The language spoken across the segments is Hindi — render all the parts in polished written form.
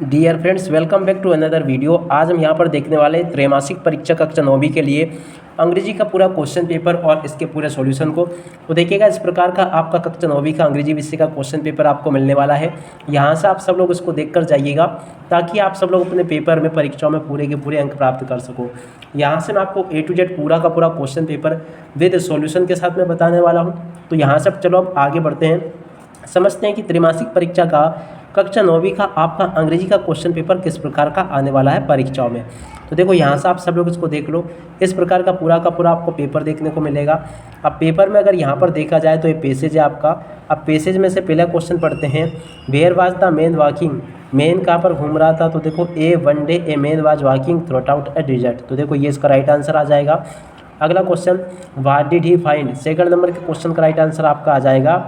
Dear friends, welcome back to another video. आज हम यहाँ पर देखने वाले त्रैमासिक परीक्षा कक्षा 9वीं के लिए अंग्रेजी का पूरा क्वेश्चन पेपर और इसके पूरे सॉल्यूशन को। तो देखिएगा, इस प्रकार का आपका कक्षा 9वीं का अंग्रेजी विषय का क्वेश्चन पेपर आपको मिलने वाला है। यहाँ से आप सब लोग इसको देखकर जाइएगा ताकि आप सब लोग अपने पेपर में, परीक्षाओं में पूरे के पूरे अंक प्राप्त कर सको। यहाँ से मैं आपको A to Z पूरा का पूरा क्वेश्चन पेपर विद सॉल्यूशन के साथ में बताने वाला हूँ। तो यहाँ से चलो अब आगे बढ़ते हैं, समझते हैं कि त्रैमासिक परीक्षा का कक्षा 9वीं का आपका अंग्रेजी का क्वेश्चन पेपर किस प्रकार का आने वाला है परीक्षाओं में। तो देखो, यहाँ से आप सब लोग इसको देख लो। इस प्रकार का पूरा आपको पेपर देखने को मिलेगा। अब पेपर में अगर यहाँ पर देखा जाए तो ये पेसेज है आपका। अब पेसेज में से पहला क्वेश्चन पढ़ते हैं, where was the man walking. Man कहाँ पर घूम रहा था? तो देखो, a one day a man was walking throughout a desert. तो देखो, ये इसका राइट आंसर आ जाएगा। अगला question, what did he find. Second number के क्वेश्चन का राइट आंसर आपका आ जाएगा,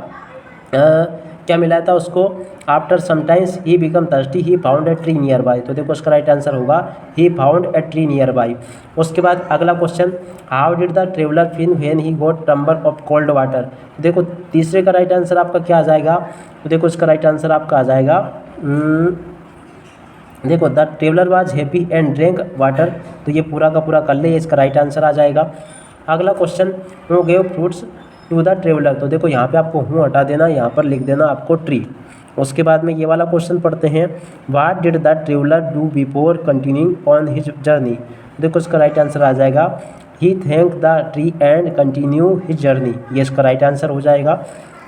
क्या मिला था उसको? After sometimes he become thirsty he found a tree nearby. तो देखो, उसका राइट आंसर होगा he found a tree nearby. उसके बाद अगला question, how did the traveller feel when he got tumbler of cold water. तो देखो, तीसरे का राइट आंसर आपका क्या आ जाएगा? तो देखो, इसका राइट आंसर आपका आ जाएगा, देखो, the traveller was happy and drink water. तो ये पूरा का पूरा कर ले, इसका राइट आंसर आ जाएगा। अगला question, who gave fruits to the traveller. तो देखो, यहाँ पे आपको हूँ हटा देना, यहाँ पर लिख देना आपको ट्री। उसके बाद में ये वाला क्वेश्चन पढ़ते हैं, what did the traveller do before continuing on his journey. देखो, इसका राइट आंसर आ जाएगा, he thank the tree and continue his journey. ये इसका राइट आंसर हो जाएगा।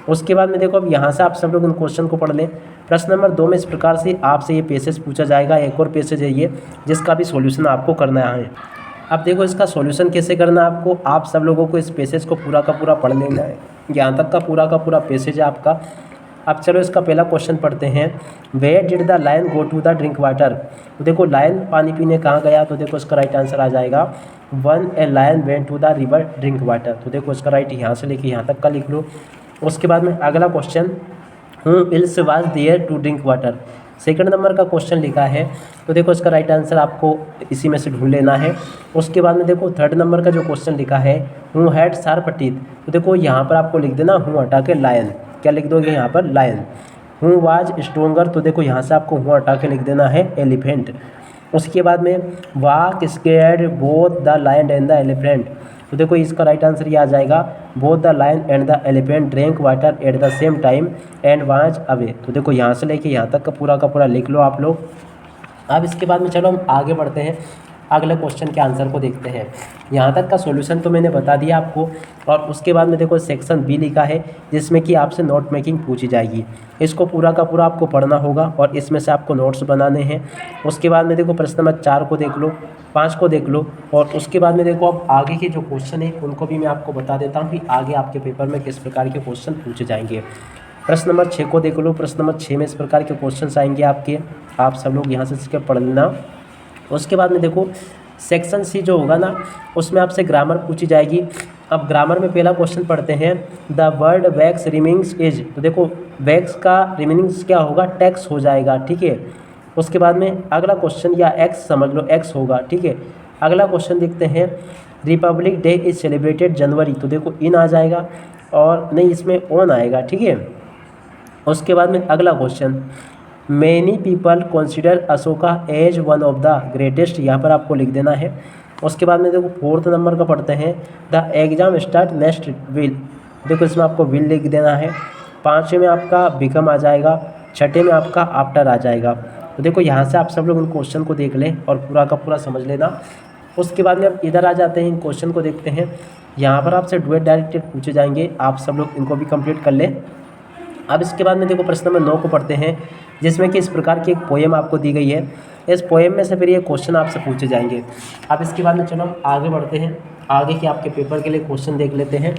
उसके बाद में देखो, अब यहाँ से आप सब लोग इन क्वेश्चन को पढ़ लें। प्रश्न नंबर 2 में इस प्रकार से आपसे ये पैसेज पूछा जाएगा। एक और पैसेज है ये, जिसका भी सॉल्यूशन आपको करना है। अब देखो, इसका सॉल्यूशन कैसे करना है आपको, आप सब लोगों को इस पैसेज को पूरा का पूरा पढ़ लेना है। यहाँ तक का पूरा पैसेज है आपका। अब चलो, इसका पहला क्वेश्चन पढ़ते हैं, where did the lion go to the drink water. तो देखो, लायन पानी पीने कहाँ गया? तो देखो, इसका राइट आंसर आ जाएगा, one a lion went to the river drink water. तो देखो, इसका राइट यहाँ से लेके यहाँ तक का लिख लो। उसके बाद में अगला question, who else was there to drink water. Second number का क्वेश्चन लिखा है। तो देखो, इसका राइट आंसर आपको इसी में से ढूंढ लेना है। उसके बाद में देखो, थर्ड नंबर का जो क्वेश्चन लिखा है, हु हैड शार्प टीथ। तो देखो, यहाँ पर आपको लिख देना हूँ हटा के लायन। क्या लिख दोगे यहाँ पर? लायन। Who was stronger. तो देखो, यहाँ से आपको हूँ हटा के लिख देना है एलिफेंट। उसके बाद में walk scared both the lion and the elephant. तो देखो, इसका राइट आंसर ये आ जाएगा, both the lion and the elephant drink water at the same time and was away. तो देखो, यहाँ से लेके यहाँ तक का पूरा लिख लो आप लोग। अब इसके बाद में चलो हम आगे बढ़ते हैं, अगले क्वेश्चन के आंसर को देखते हैं। यहाँ तक का सॉल्यूशन तो मैंने बता दिया आपको। और उसके बाद में देखो, सेक्शन बी लिखा है, जिसमें कि आपसे नोट मेकिंग पूछी जाएगी। इसको पूरा का पूरा आपको पढ़ना होगा और इसमें से आपको नोट्स बनाने हैं। उसके बाद में देखो, प्रश्न नंबर 4 को देख लो, 5 को देख लो। और उसके बाद में देखो, अब आगे के जो क्वेश्चन है उनको भी मैं आपको बता देता हूँ कि आगे आपके पेपर में किस प्रकार के क्वेश्चन पूछे जाएंगे। प्रश्न नंबर 6 को देख लो। प्रश्न नंबर 6 में इस प्रकार के क्वेश्चन आएंगे आपके, आप सब लोग यहाँ से इसके पढ़ लेना। उसके बाद में देखो, सेक्शन सी जो होगा ना, उसमें आपसे ग्रामर पूछी जाएगी। अब ग्रामर में पहला क्वेश्चन पढ़ते हैं, द वर्ड वैक्स रिमीनिंग्स इज। तो देखो, वैक्स का रिमीनिंग्स क्या होगा? टैक्स हो जाएगा, ठीक है। उसके बाद में अगला क्वेश्चन, या एक्स समझ लो, एक्स होगा, ठीक है। अगला क्वेश्चन देखते हैं, रिपब्लिक डे इज सेलिब्रेटेड जनवरी। तो देखो, इन आ जाएगा और नहीं, इसमें ऑन आएगा, ठीक है। उसके बाद में अगला question, many people consider Ashoka as one of the greatest. यहाँ पर आपको लिख देना है। उसके बाद में देखो, 4th नंबर का पढ़ते हैं, the exam start next will. देखो, इसमें आपको विल लिख देना है। 5वें में आपका बिकम आ जाएगा। 6ठे में आपका आफ्टर आ जाएगा। तो देखो, यहाँ से आप सब लोग इन क्वेश्चन को देख लें और पूरा का पूरा समझ लेना। उसके बाद में अब इधर आ जाते हैं, इन क्वेश्चन को देखते हैं। यहाँ पर आपसे डुएट डायरेक्टेड पूछे जाएंगे, आप सब लोग इनको भी कंप्लीट कर लें। अब इसके बाद में देखो, प्रश्न नंबर 9 को पढ़ते हैं, जिसमें कि इस प्रकार की एक पोएम आपको दी गई है। इस पोएम में से फिर ये क्वेश्चन आपसे पूछे जाएंगे। अब इसके बाद में चलो हम आगे बढ़ते हैं, आगे के आपके पेपर के लिए क्वेश्चन देख लेते हैं।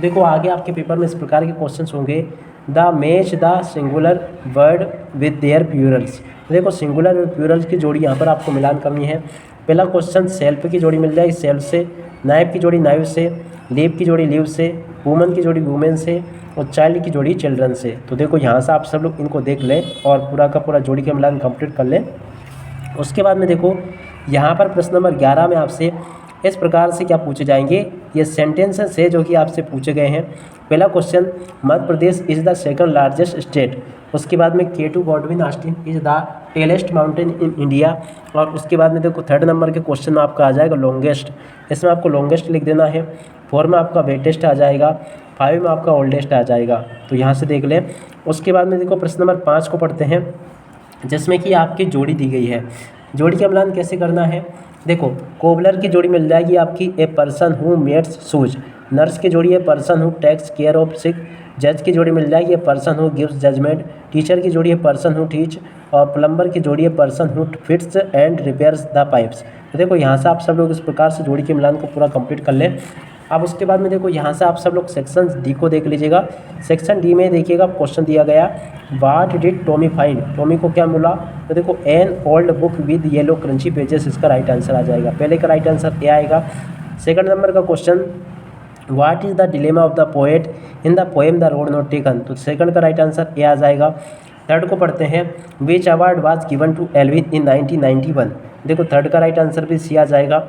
देखो, आगे आपके पेपर में इस प्रकार के क्वेश्चन होंगे, the match the singular word with their Plurals. देखो, सिंगुलर और प्लूरल्स की जोड़ी यहाँ पर आपको मिलान करनी है। पहला क्वेश्चन, सेल्फ की जोड़ी मिल जाएगी सेल्फ से, नाइफ की जोड़ी नाइफ से, लीव की जोड़ी लीव से, वुमन की जोड़ी वुमेन से और चाइल्ड की जोड़ी चिल्ड्रन से। तो देखो, यहाँ से आप सब लोग इनको देख लें और पूरा का पूरा जोड़ी का मिलान कंप्लीट कर लें। उसके बाद में देखो, यहाँ पर प्रश्न नंबर 11 में आपसे इस प्रकार से क्या पूछे जाएंगे, ये सेंटेंसेस है जो कि आपसे पूछे गए हैं। पहला question, Madhya Pradesh is the second largest state. उसके बाद में K two Godwin Austen is the tallest mountain in India. और उसके बाद में देखो 3rd नंबर के क्वेश्चन में आपका आ जाएगा लॉन्गेस्ट, इसमें आपको लॉन्गेस्ट लिख देना है। 4 में आपका वेटेस्ट आ जाएगा, 5 में आपका ओल्डेस्ट आ जाएगा, तो यहाँ से देख लें। उसके बाद में देखो प्रश्न नंबर 5 को पढ़ते हैं, जिसमें कि आपकी जोड़ी दी गई है। जोड़ी का मिलान कैसे करना है, देखो कोबलर की जोड़ी मिल जाएगी आपकी a person who mends shoes, nurse की जोड़ी है person who takes care of sick, जज की जोड़ी मिल जाएगी person who gives judgement, teacher की जोड़ी है पर्सन हु टीच, और प्लम्बर की जोड़ी है person who fits and repairs the pipes. तो देखो यहाँ से आप सब लोग इस प्रकार से जोड़ी के मिलान को पूरा कंप्लीट कर लें। अब उसके बाद में देखो यहाँ से आप सब लोग सेक्शन डी को देख लीजिएगा। सेक्शन डी में देखिएगा क्वेश्चन दिया गया, what did Tommy find, Tommy को क्या मिला, तो देखो an old book with yellow crunchy pages, इसका राइट आंसर आ जाएगा। पहले का राइट आंसर ए आएगा। सेकंड नंबर का question, what is the dilemma of the poet in the poem the road not taken, तो सेकंड का राइट आंसर ए आ जाएगा। थर्ड को पढ़ते हैं, which award was given to Elvin in 1991, देखो थर्ड का राइट आंसर भी सी आ जाएगा।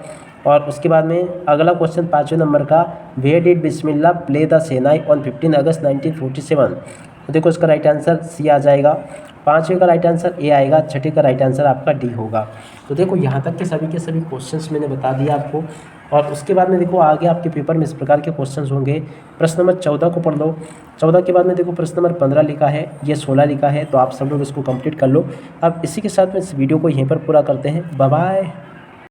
और उसके बाद में अगला क्वेश्चन 5वें नंबर का, where did Bismillah play the shehnai on 15 August 1947, तो देखो इसका राइट आंसर सी आ जाएगा। 5वें का राइट आंसर ए आएगा। 6ठे का राइट आंसर आपका डी होगा। तो देखो यहाँ तक के सभी क्वेश्चंस मैंने बता दिया आपको। और उसके बाद में देखो आगे आपके पेपर में इस प्रकार के क्वेश्चंस होंगे। प्रश्न नंबर 14 को पढ़ लो। 14 के बाद में देखो प्रश्न नंबर 15 लिखा है, ये 16 लिखा है, तो आप सब लोग इसको कंप्लीट कर लो। अब इसी के साथ में इस वीडियो को यहीं पर पूरा करते हैं। Bye bye.